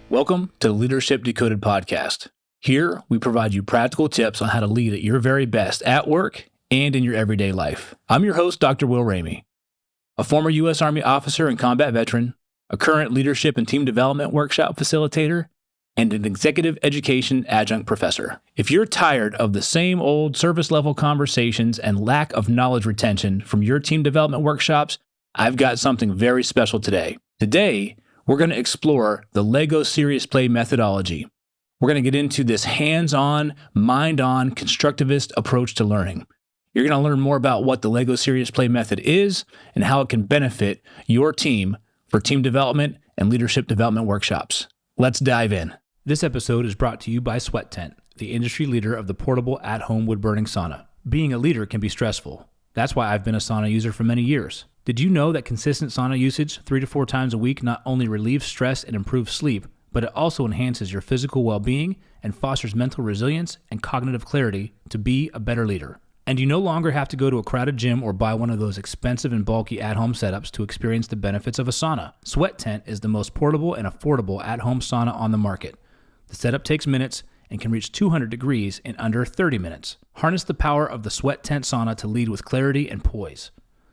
Welcome to the Leadership Decoded podcast. Here, we provide you practical tips on how to lead at your very best at work and in your everyday life. I'm your host, Dr. Will Ramey, a former U.S. Army officer and combat veteran, a current leadership and team development workshop facilitator, and an executive education adjunct professor. If you're tired of the same old service-level conversations and lack of knowledge retention from your team development workshops, I've got something very special today. Today, we're going to explore the LEGO Serious Play methodology. We're going to get into this hands-on, mind-on, constructivist approach to learning. You're going to learn more about what the LEGO Serious Play method is and how it can benefit your team for team development and leadership development workshops. Let's dive in. This episode is brought to you by Sweat Tent, the industry leader of the portable at-home wood-burning sauna. Being a leader can be stressful. That's why I've been a sauna user for many years. Did you know that consistent sauna usage 3 to 4 times a week not only relieves stress and improves sleep, but it also enhances your physical well-being and fosters mental resilience and cognitive clarity to be a better leader? And you no longer have to go to a crowded gym or buy one of those expensive and bulky at-home setups to experience the benefits of a sauna. Sweat Tent is the most portable and affordable at-home sauna on the market. The setup takes minutes and can reach 200 degrees in under 30 minutes. Harness the power of the Sweat Tent sauna to lead with clarity and poise.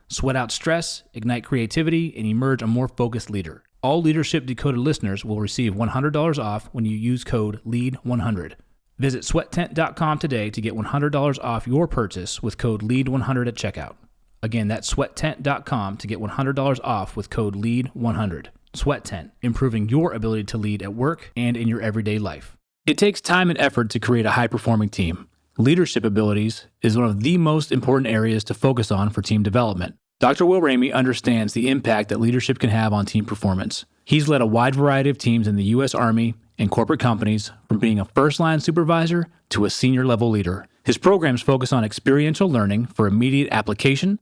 Sweat out stress, ignite creativity, and emerge a more focused leader. All Leadership Decoded listeners will receive $100 off when you use code LEAD100. Visit sweattent.com today to get $100 off your purchase with code LEAD100 at checkout. Again, that's sweattent.com to get $100 off with code LEAD100. Sweat Tent, improving your ability to lead at work and in your everyday life. It takes time and effort to create a high-performing team. Leadership abilities is one of the most important areas to focus on for team development. Dr. Will Ramey understands the impact that leadership can have on team performance. He's led a wide variety of teams in the U.S. Army and corporate companies, from being a first-line supervisor to a senior-level leader. His programs focus on experiential learning for immediate application,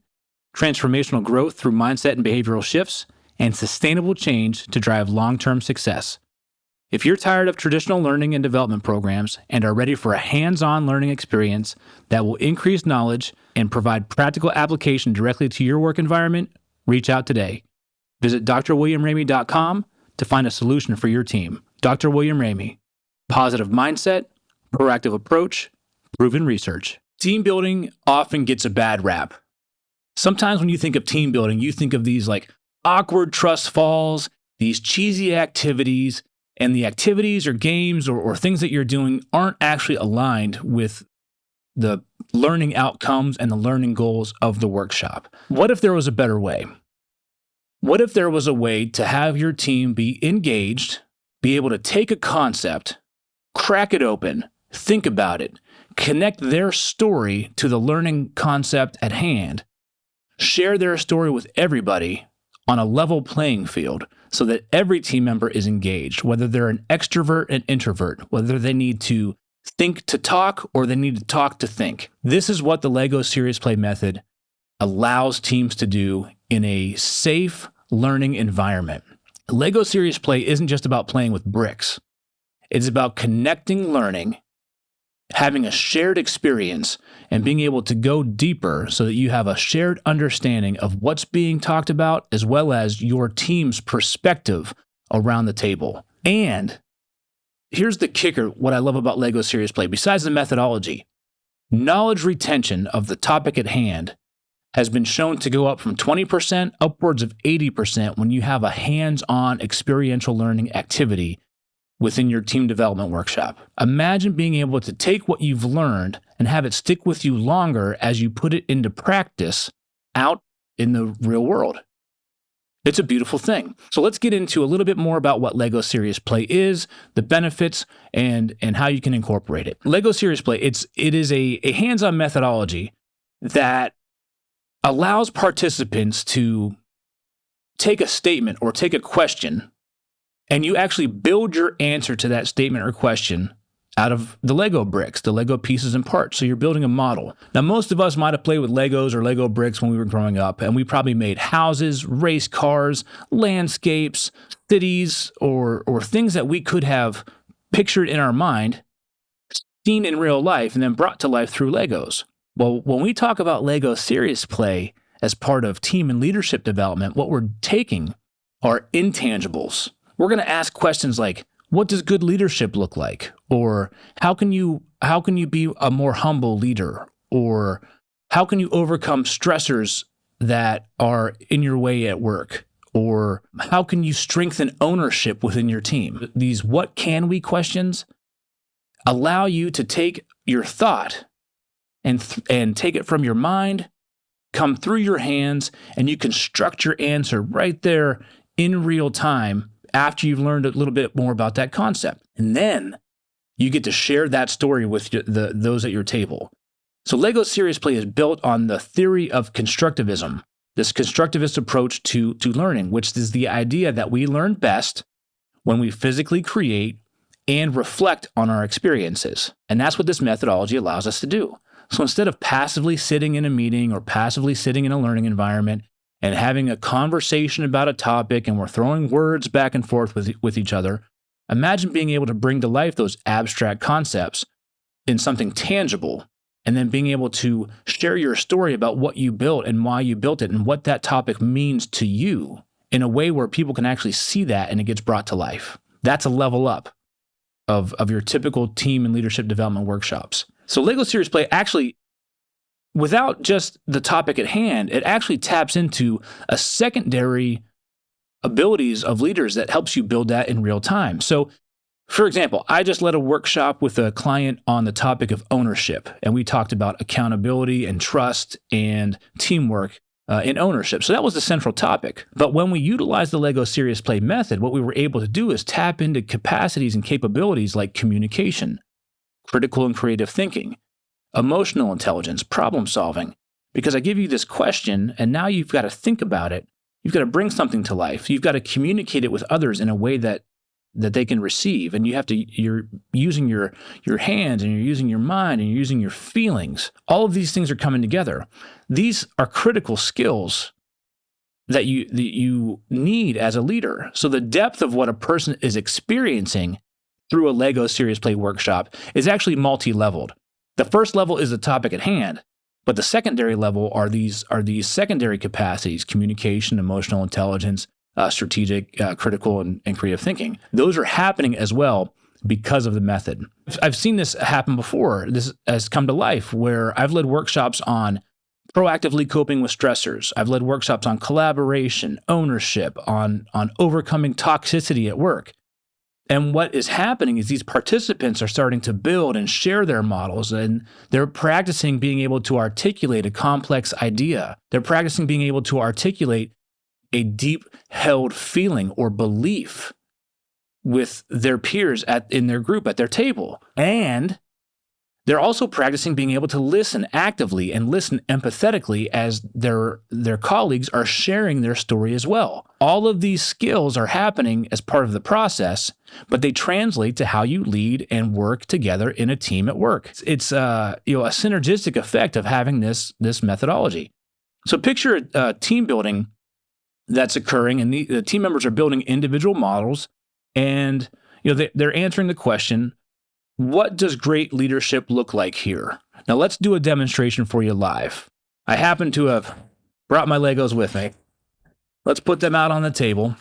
transformational growth through mindset and behavioral shifts, and sustainable change to drive long-term success. If you're tired of traditional learning and development programs and are ready for a hands-on learning experience that will increase knowledge and provide practical application directly to your work environment, reach out today. Visit drwilliamramey.com to find a solution for your team. Dr. William Ramey. Positive mindset, proactive approach, proven research. Team building often gets a bad rap. Sometimes when you think of team building, you think of these like awkward trust falls, these cheesy activities, and the activities or games or things that you're doing aren't actually aligned with the learning outcomes and the learning goals of the workshop. What if there was a better way? What if there was a way to have your team be engaged, be able to take a concept, crack it open, think about it, connect their story to the learning concept at hand, share their story with everybody on a level playing field so that every team member is engaged, whether they're an extrovert and introvert, whether they need to think to talk or they need to talk to think. This is what the LEGO Serious Play method allows teams to do in a safe learning environment. LEGO Serious Play isn't just about playing with bricks. It's about connecting learning, having a shared experience, and being able to go deeper so that you have a shared understanding of what's being talked about, as well as your team's perspective around the table. And here's the kicker, what I love about LEGO Serious Play, besides the methodology, knowledge retention of the topic at hand has been shown to go up from 20% upwards of 80% when you have a hands-on experiential learning activity within your team development workshop. Imagine being able to take what you've learned and have it stick with you longer as you put it into practice out in the real world. It's a beautiful thing. So let's get into a little bit more about what LEGO Serious Play is, the benefits, and how you can incorporate it. LEGO Serious Play, it is a hands-on methodology that allows participants to take a statement or take a question, and you actually build your answer to that statement or question out of the Lego bricks, the Lego pieces and parts. So you're building a model. Now, most of us might have played with Legos or Lego bricks when we were growing up, and we probably made houses, race cars, landscapes, cities, or things that we could have pictured in our mind, seen in real life, and then brought to life through Legos. Well, when we talk about LEGO Serious Play as part of team and leadership development, what we're taking are intangibles. We're going to ask questions like, what does good leadership look like? Or how can you be a more humble leader? Or how can you overcome stressors that are in your way at work? Or how can you strengthen ownership within your team? These what can we questions allow you to take your thought and take it from your mind, come through your hands, and you construct your answer right there in real time after you've learned a little bit more about that concept. And then you get to share that story with those at your table. So Lego Serious Play is built on the theory of constructivism, this constructivist approach to learning, which is the idea that we learn best when we physically create and reflect on our experiences. And that's what this methodology allows us to do. So instead of passively sitting in a meeting or passively sitting in a learning environment and having a conversation about a topic and we're throwing words back and forth with each other, imagine being able to bring to life those abstract concepts in something tangible, and then being able to share your story about what you built and why you built it and what that topic means to you in a way where people can actually see that and it gets brought to life. That's a level up of your typical team and leadership development workshops. So Lego Serious Play actually, without just the topic at hand, it actually taps into a secondary abilities of leaders that helps you build that in real time. So, for example, I just led a workshop with a client on the topic of ownership, and we talked about accountability and trust and teamwork in ownership. So that was the central topic. But when we utilized the Lego Serious Play method, what we were able to do is tap into capacities and capabilities like communication, critical and creative thinking, emotional intelligence, problem solving. Because I give you this question, and now you've got to think about it. You've got to bring something to life. You've got to communicate it with others in a way that they can receive. And you're using your hands, and you're using your mind, and you're using your feelings. All of these things are coming together. These are critical skills that you need as a leader. So the depth of what a person is experiencing through a Lego Serious Play workshop is actually multi-leveled. The first level is the topic at hand, but the secondary level are these secondary capacities: communication, emotional intelligence, strategic, critical, and creative thinking. Those are happening as well because of the method. I've seen this happen before. This has come to life where I've led workshops on proactively coping with stressors. I've led workshops on collaboration, ownership, on overcoming toxicity at work. And what is happening is these participants are starting to build and share their models, and they're practicing being able to articulate a complex idea. They're practicing being able to articulate a deep-held feeling or belief with their peers in their group at their table. And they're also practicing being able to listen actively and listen empathetically as their colleagues are sharing their story as well. All of these skills are happening as part of the process, but they translate to how you lead and work together in a team at work. It's a synergistic effect of having this methodology. So picture team building that's occurring, and the team members are building individual models, and they're answering the question, what does great leadership look like here? Now let's do a demonstration for you live. I happen to have brought my Legos with me. Let's put them out on the table,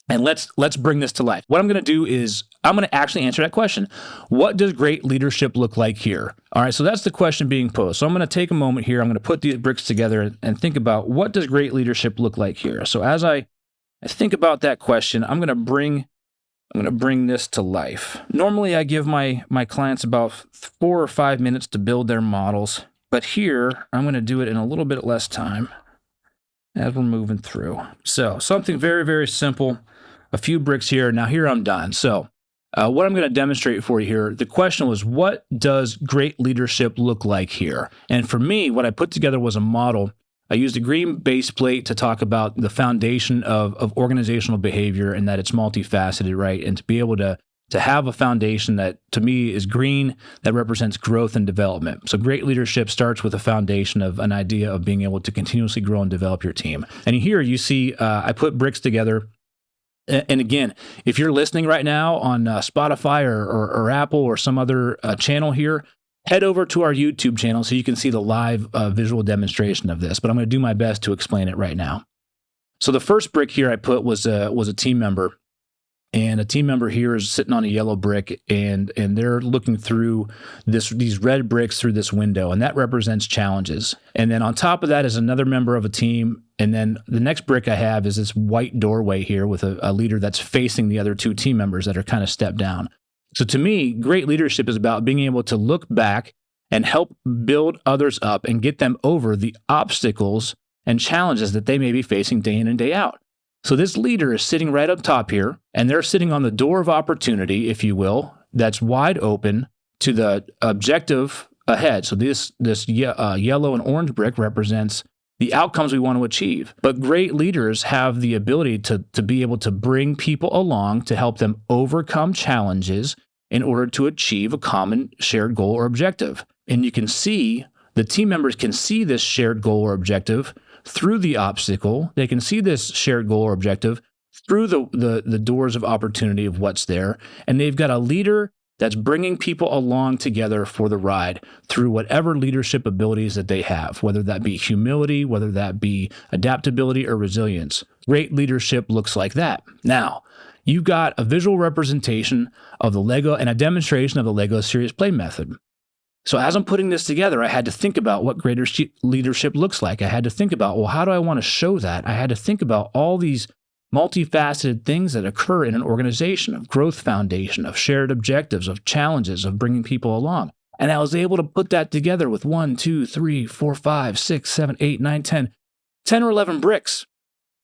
and let's bring this to life. What I'm going to do is I'm going to actually answer that question. What does great leadership look like here? All right, so that's the question being posed. So I'm going to take a moment here. I'm going to put these bricks together and think about what does great leadership look like here. So as I think about that question, I'm going to bring this to life. Normally, I give my clients about 4 or 5 minutes to build their models, but here I'm going to do it in a little bit less time as we're moving through. So something very, very simple, a few bricks here. Now here I'm done. So what I'm going to demonstrate for you here, the question was, what does great leadership look like here? And for me, what I put together was a model. I used a green base plate to talk about the foundation of organizational behavior and that it's multifaceted, right? And to be able to have a foundation that, to me, is green, that represents growth and development. So great leadership starts with a foundation of an idea of being able to continuously grow and develop your team. And here you see I put bricks together. And again, if you're listening right now on Spotify or Apple or some other channel here, head over to our YouTube channel so you can see the live visual demonstration of this, but I'm going to do my best to explain it right now. So the first brick here I put was a team member, And a team member here is sitting on a yellow brick, and they're looking through these red bricks through this window, and that represents challenges. And then on top of that is another member of a team. And then the next brick I have is this white doorway here with a leader that's facing the other two team members that are kind of stepped down. So to me, great leadership is about being able to look back and help build others up and get them over the obstacles and challenges that they may be facing day in and day out. So this leader is sitting right up top here, and they're sitting on the door of opportunity, if you will, that's wide open to the objective ahead. So this yellow and orange brick represents the outcomes we want to achieve. But great leaders have the ability to be able to bring people along to help them overcome challenges in order to achieve a common shared goal or objective. And you can see, the team members can see this shared goal or objective through the obstacle. They can see this shared goal or objective through the doors of opportunity of what's there. And they've got a leader that's bringing people along together for the ride through whatever leadership abilities that they have, whether that be humility, whether that be adaptability or resilience. Great leadership looks like that. Now, you've got a visual representation of the Lego and a demonstration of the Lego Serious Play method. So as I'm putting this together, I had to think about what great leadership looks like. I had to think about, well, how do I want to show that? I had to think about all these multifaceted things that occur in an organization, of growth foundation, of shared objectives, of challenges, of bringing people along. And I was able to put that together with 1, 2, 3, 4, 5, 6, 7, 8, 9, 10 or 11 bricks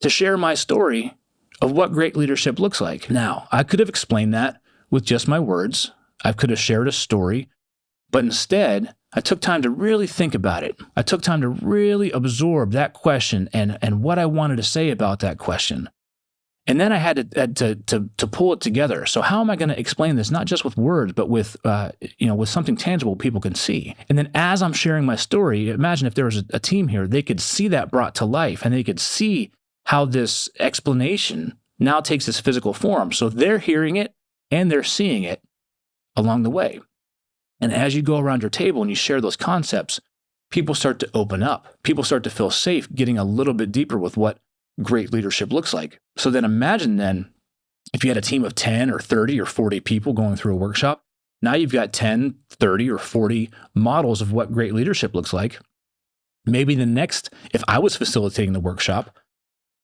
to share my story of what great leadership looks like. Now, I could have explained that with just my words. I could have shared a story. But instead, I took time to really think about it. I took time to really absorb that question and what I wanted to say about that question. And then I had to pull it together. So how am I going to explain this, not just with words, but with something tangible people can see? And then as I'm sharing my story, imagine if there was a team here, they could see that brought to life, and they could see how this explanation now takes this physical form. So they're hearing it and they're seeing it along the way. And as you go around your table and you share those concepts, people start to open up. People start to feel safe getting a little bit deeper with what great leadership looks like. So then imagine then, if you had a team of 10 or 30 or 40 people going through a workshop, now you've got 10, 30 or 40 models of what great leadership looks like. Maybe if I was facilitating the workshop,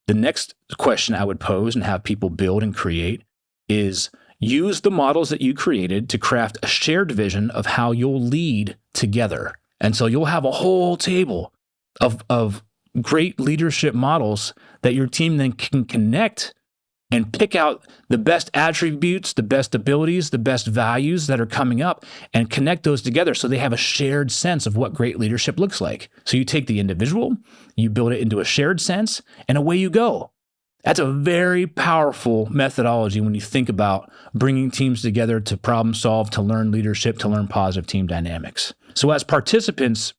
the next question I would pose and have people build and create is, use the models that you created to craft a shared vision of how you'll lead together. And so you'll have a whole table of great leadership models that your team then can connect and pick out the best attributes, the best abilities, the best values that are coming up, and connect those together so they have a shared sense of what great leadership looks like. So you take the individual, you build it into a shared sense, and away you go. That's a very powerful methodology when you think about bringing teams together to problem solve, to learn leadership, to learn positive team dynamics. So as participants,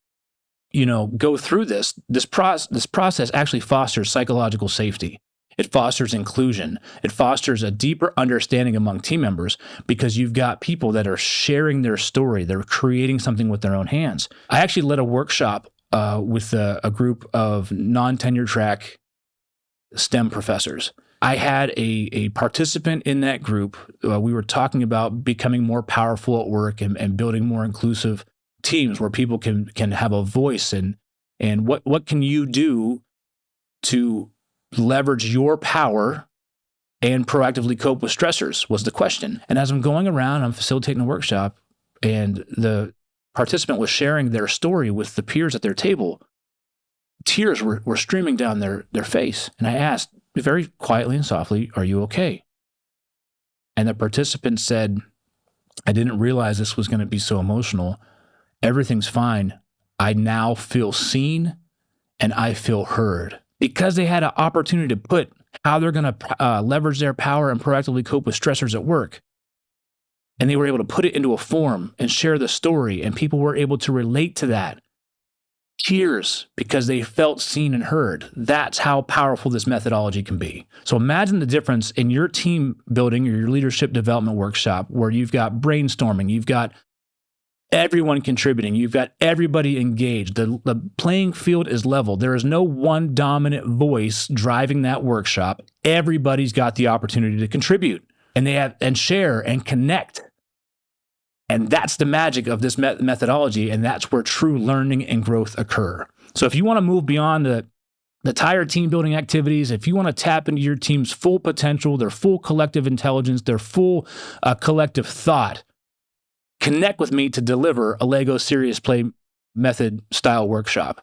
go through this process actually fosters psychological safety. It fosters inclusion. It fosters a deeper understanding among team members because you've got people that are sharing their story. They're creating something with their own hands. I actually led a workshop with a group of non-tenure track STEM professors. I had a participant in that group. We were talking about becoming more powerful at work and building more inclusive teams where people can have a voice and what can you do to leverage your power and proactively cope with stressors was the question. And as I'm going around, I'm facilitating the workshop, and the participant was sharing their story with the peers at their table. Tears were streaming down their face. And I asked very quietly and softly, "Are you okay?" And the participant said, "I didn't realize this was going to be so emotional. Everything's fine. I now feel seen and I feel heard." Because they had an opportunity to put how they're going to leverage their power and proactively cope with stressors at work. And they were able to put it into a form and share the story, and people were able to relate to that. Tears because they felt seen and heard. That's how powerful this methodology can be. So imagine the difference in your team building or your leadership development workshop where you've got brainstorming, you've got everyone contributing, you've got everybody engaged. The playing field is level. There is no one dominant voice driving that workshop. Everybody's got the opportunity to contribute. and share and connect. And that's the magic of this methodology, and that's where true learning and growth occur. So if you want to move beyond the tired team building activities, if you want to tap into your team's full potential, their full collective intelligence, their full collective thought, connect with me to deliver a Lego Serious Play method style workshop.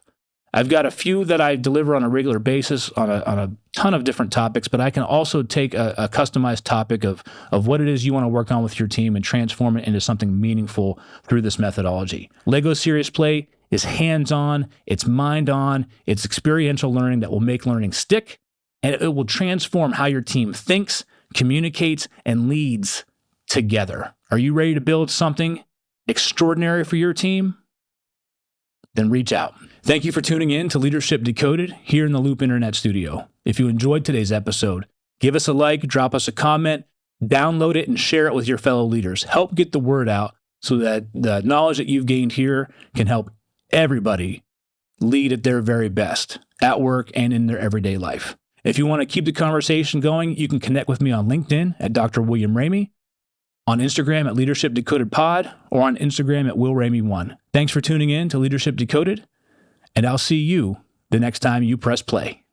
I've got a few that I deliver on a regular basis on a ton of different topics, but I can also take a customized topic of what it is you want to work on with your team and transform it into something meaningful through this methodology. Lego Serious Play is hands-on, it's mind-on, it's experiential learning that will make learning stick, and it will transform how your team thinks, communicates, and leads together. Are you ready to build something extraordinary for your team? Then reach out. Thank you for tuning in to Leadership Decoded here in the Loop Internet Studio. If you enjoyed today's episode, give us a like, drop us a comment, download it, and share it with your fellow leaders. Help get the word out so that the knowledge that you've gained here can help everybody lead at their very best, at work and in their everyday life. If you want to keep the conversation going, you can connect with me on LinkedIn at Dr. William Ramey, on Instagram at Leadership Decoded Pod, or on Instagram at Will Ramey1. Thanks for tuning in to Leadership Decoded, and I'll see you the next time you press play.